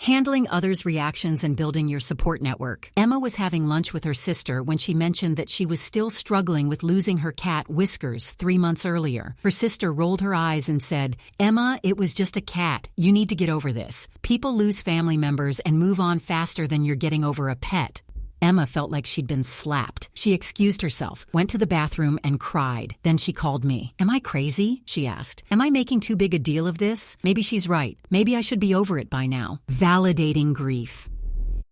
Handling others' reactions and building your support network. Emma was having lunch with her sister when she mentioned that she was still struggling with losing her cat, Whiskers, 3 months earlier. Her sister rolled her eyes and said, "Emma, it was just a cat. You need to get over this. People lose family members and move on faster than you're getting over a pet." Emma felt like she'd been slapped. She excused herself, went to the bathroom, and cried. Then she called me. "Am I crazy?" she asked. "Am I making too big a deal of this? Maybe she's right. Maybe I should be over it by now." Validating grief.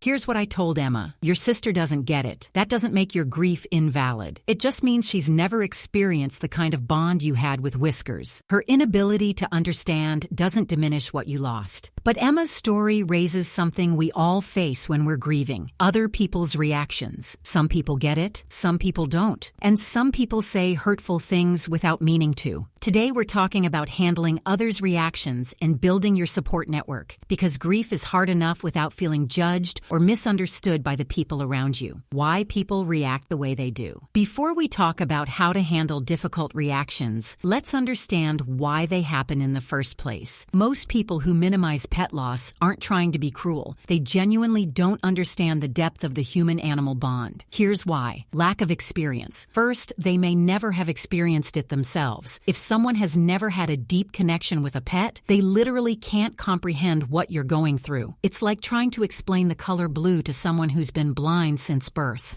Here's what I told Emma. Your sister doesn't get it. That doesn't make your grief invalid. It just means she's never experienced the kind of bond you had with Whiskers. Her inability to understand doesn't diminish what you lost. But Emma's story raises something we all face when we're grieving: other people's reactions. Some people get it, some people don't. And some people say hurtful things without meaning to. Today we're talking about handling others' reactions and building your support network, because grief is hard enough without feeling judged or misunderstood by the people around you. Why people react the way they do. Before we talk about how to handle difficult reactions, let's understand why they happen in the first place. Most people who minimize pet loss aren't trying to be cruel. They genuinely don't understand the depth of the human-animal bond. Here's why. Lack of experience. First, they may never have experienced it themselves. If someone has never had a deep connection with a pet, they literally can't comprehend what you're going through. It's like trying to explain the color blue to someone who's been blind since birth.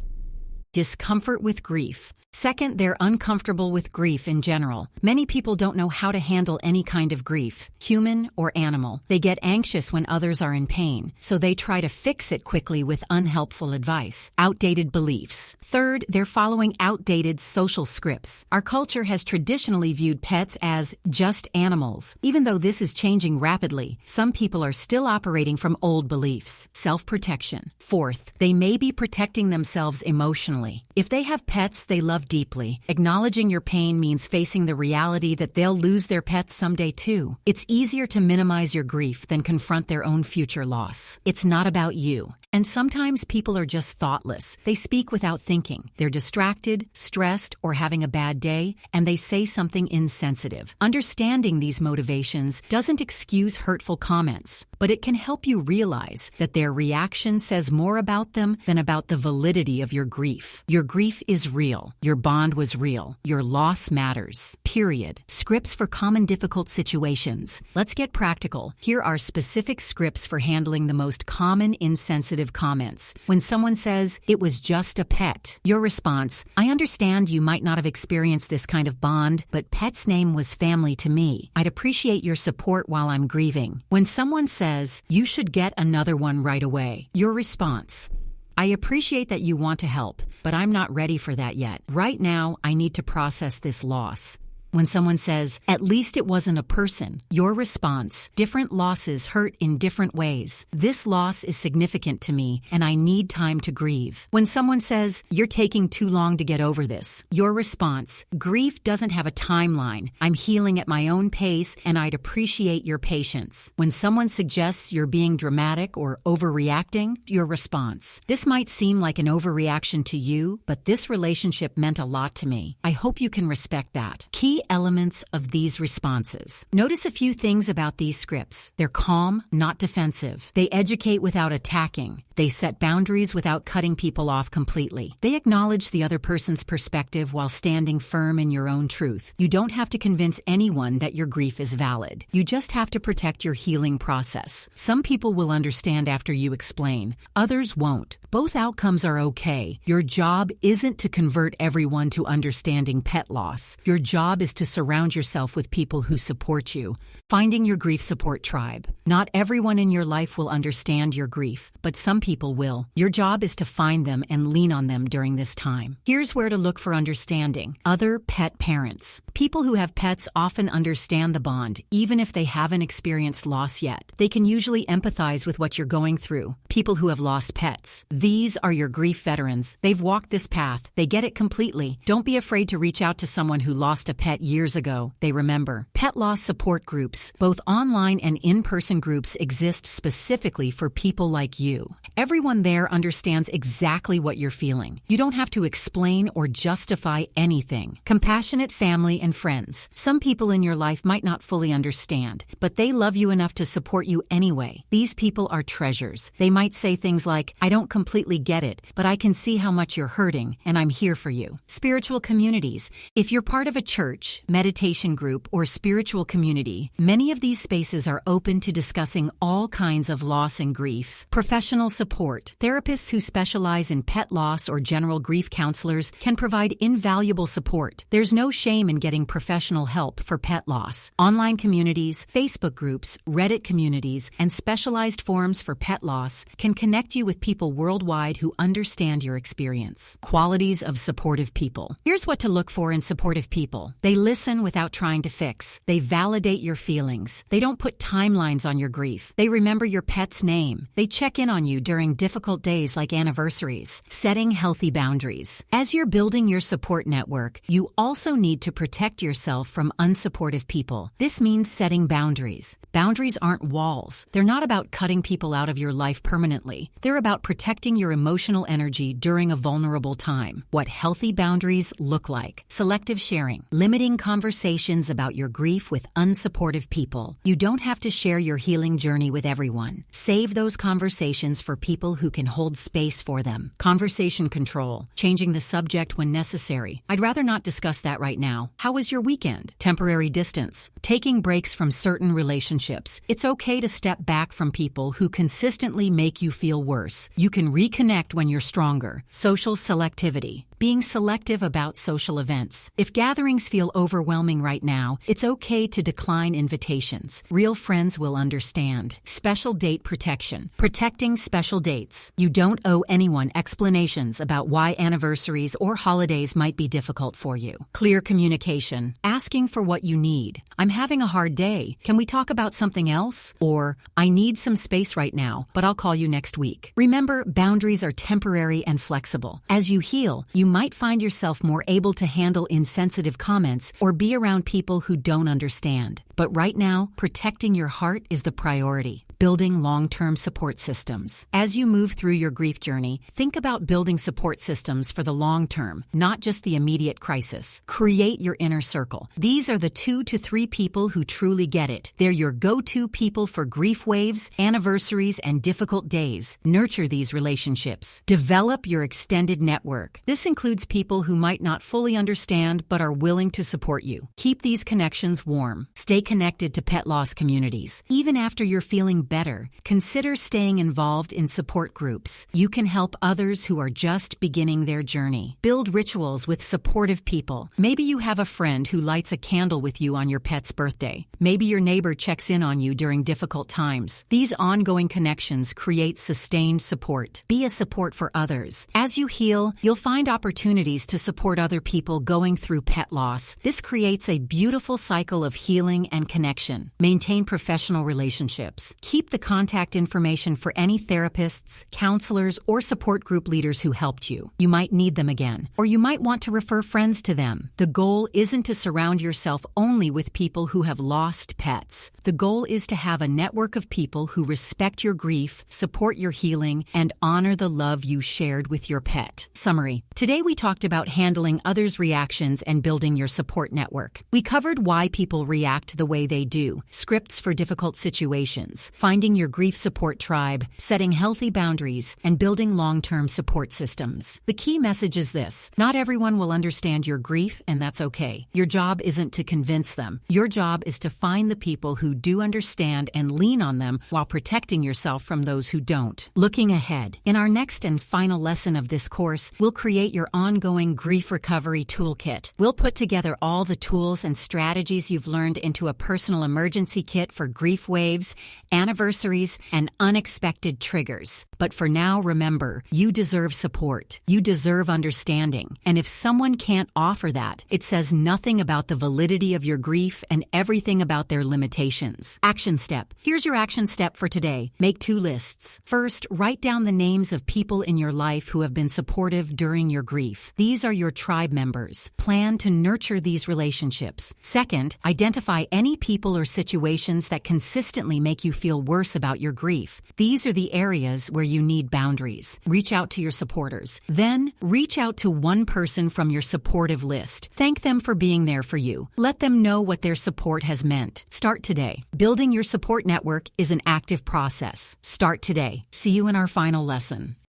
Discomfort with grief. Second, they're uncomfortable with grief in general. Many people don't know how to handle any kind of grief, human or animal. They get anxious when others are in pain, so they try to fix it quickly with unhelpful advice. Outdated beliefs. Third, they're following outdated social scripts. Our culture has traditionally viewed pets as just animals. Even though this is changing rapidly, some people are still operating from old beliefs. Self-protection. Fourth, they may be protecting themselves emotionally. If they have pets they love deeply, acknowledging your pain means facing the reality that they'll lose their pets someday too. It's easier to minimize your grief than confront their own future loss. It's not about you. And sometimes people are just thoughtless. They speak without thinking. They're distracted, stressed, or having a bad day, and they say something insensitive. Understanding these motivations doesn't excuse hurtful comments, but it can help you realize that their reaction says more about them than about the validity of your grief. Your grief is real. Your bond was real. Your loss matters. Period. Scripts for common difficult situations. Let's get practical. Here are specific scripts for handling the most common insensitive comments. When someone says, "It was just a pet," your response: "I understand you might not have experienced this kind of bond, but pet's name was family to me. I'd appreciate your support while I'm grieving." When someone says, "You should get another one right away," your response: "I appreciate that you want to help, but I'm not ready for that yet. Right now, I need to process this loss." When someone says, "At least it wasn't a person," your response: "Different losses hurt in different ways. This loss is significant to me, and I need time to grieve." When someone says, "You're taking too long to get over this," your response: "Grief doesn't have a timeline. I'm healing at my own pace, and I'd appreciate your patience." When someone suggests you're being dramatic or overreacting, your response: "This might seem like an overreaction to you, but this relationship meant a lot to me. I hope you can respect that." Key elements of these responses. Notice a few things about these scripts. They're calm, not defensive. They educate without attacking. They set boundaries without cutting people off completely. They acknowledge the other person's perspective while standing firm in your own truth. You don't have to convince anyone that your grief is valid. You just have to protect your healing process. Some people will understand after you explain. Others won't. Both outcomes are okay. Your job isn't to convert everyone to understanding pet loss. Your job is to surround yourself with people who support you. Finding your grief support tribe. Not everyone in your life will understand your grief, but some people will. Your job is to find them and lean on them during this time. Here's where to look for understanding. Other pet parents. People who have pets often understand the bond, even if they haven't experienced loss yet. They can usually empathize with what you're going through. people who have lost pets. These are your grief veterans. They've walked this path. They get it completely. Don't be afraid to reach out to someone who lost a pet years ago. They remember. Pet loss support groups, both online and in-person groups, exist specifically for people like you. Everyone there understands exactly what you're feeling. You don't have to explain or justify anything. Compassionate family and friends. Some people in your life might not fully understand, but they love you enough to support you anyway. These people are treasures. They might say things like, "I don't completely get it, but I can see how much you're hurting, and I'm here for you." Spiritual communities. If you're part of a church, meditation group, or spiritual community, many of these spaces are open to discussing all kinds of loss and grief. Professional support. Therapists who specialize in pet loss or general grief counselors can provide invaluable support. There's no shame in getting professional help for pet loss. Online communities, Facebook groups, Reddit communities, and specialized forums for pet loss can connect you with people worldwide who understand your experience. Qualities of supportive people. Here's what to look for in supportive people. They listen without trying to fix. They validate your feelings. They don't put timelines on your grief. They remember your pet's name. They check in on you during difficult days like anniversaries. Setting healthy boundaries. As you're building your support network, you also need to protect yourself from unsupportive people. This means setting boundaries. Boundaries aren't walls. They're not about cutting people out of your life permanently. They're about protecting your emotional energy during a vulnerable time. What healthy boundaries look like. Selective sharing. Limiting conversations about your grief with unsupportive people. You don't have to share your healing journey with everyone. Save those conversations for people who can hold space for them. Conversation control. Changing the subject when necessary. I'd rather not discuss that right now. How was your weekend? Temporary distance. Taking breaks from certain relationships. It's okay to step back from people who consistently make you feel worse. You can reconnect when you're stronger. Social selectivity. Being selective about social events. If gatherings feel overwhelming right now, it's okay to decline invitations. Real friends will understand. Special date protection. Protecting special dates. You don't owe anyone explanations about why anniversaries or holidays might be difficult for you. Clear communication. Asking for what you need. "I'm having a hard day. Can we talk about something else?" Or, "I need some space right now, but I'll call you next week." Remember, boundaries are temporary and flexible. As you heal, you might find yourself more able to handle insensitive comments or be around people who don't understand. But right now, protecting your heart is the priority. Building long-term support systems. As you move through your grief journey, think about building support systems for the long term, not just the immediate crisis. Create your inner circle. These are the 2 to 3 people who truly get it. They're your go-to people for grief waves, anniversaries, and difficult days. Nurture these relationships. Develop your extended network. This includes people who might not fully understand but are willing to support you. Keep these connections warm. Stay connected to pet loss communities. Even after you're feeling better, consider staying involved in support groups. You can help others who are just beginning their journey. Build rituals with supportive people. Maybe you have a friend who lights a candle with you on your pet's birthday. Maybe your neighbor checks in on you during difficult times. These ongoing connections create sustained support. Be a support for others. As you heal, you'll find opportunities to support other people going through pet loss. This creates a beautiful cycle of healing and connection. Maintain professional relationships. Keep the contact information for any therapists, counselors, or support group leaders who helped you. You might need them again, or you might want to refer friends to them. The goal isn't to surround yourself only with people who have lost pets. The goal is to have a network of people who respect your grief, support your healing, and honor the love you shared with your pet. Summary. Today we talked about handling others' reactions and building your support network. We covered why people react the way they do, scripts for difficult situations, finding your grief support tribe, setting healthy boundaries, and building long-term support systems. The key message is this: not everyone will understand your grief, and that's okay. Your job isn't to convince them. Your job is to find the people who do understand and lean on them while protecting yourself from those who don't. Looking ahead, in our next and final lesson of this course, we'll create your ongoing grief recovery toolkit. We'll put together all the tools and strategies you've learned into a personal emergency kit for grief waves, anniversaries, anniversaries, and unexpected triggers. But for now, remember, you deserve support. You deserve understanding. And if someone can't offer that, it says nothing about the validity of your grief and everything about their limitations. Action step. Here's your action step for today. Make 2 lists. First, write down the names of people in your life who have been supportive during your grief. These are your tribe members. Plan to nurture these relationships. Second, identify any people or situations that consistently make you feel worse about your grief. These are the areas where you need boundaries. Reach out to your supporters. Then, reach out to one person from your supportive list. Thank them for being there for you. Let them know what their support has meant. Start today. Building your support network is an active process. Start today. See you in our final lesson.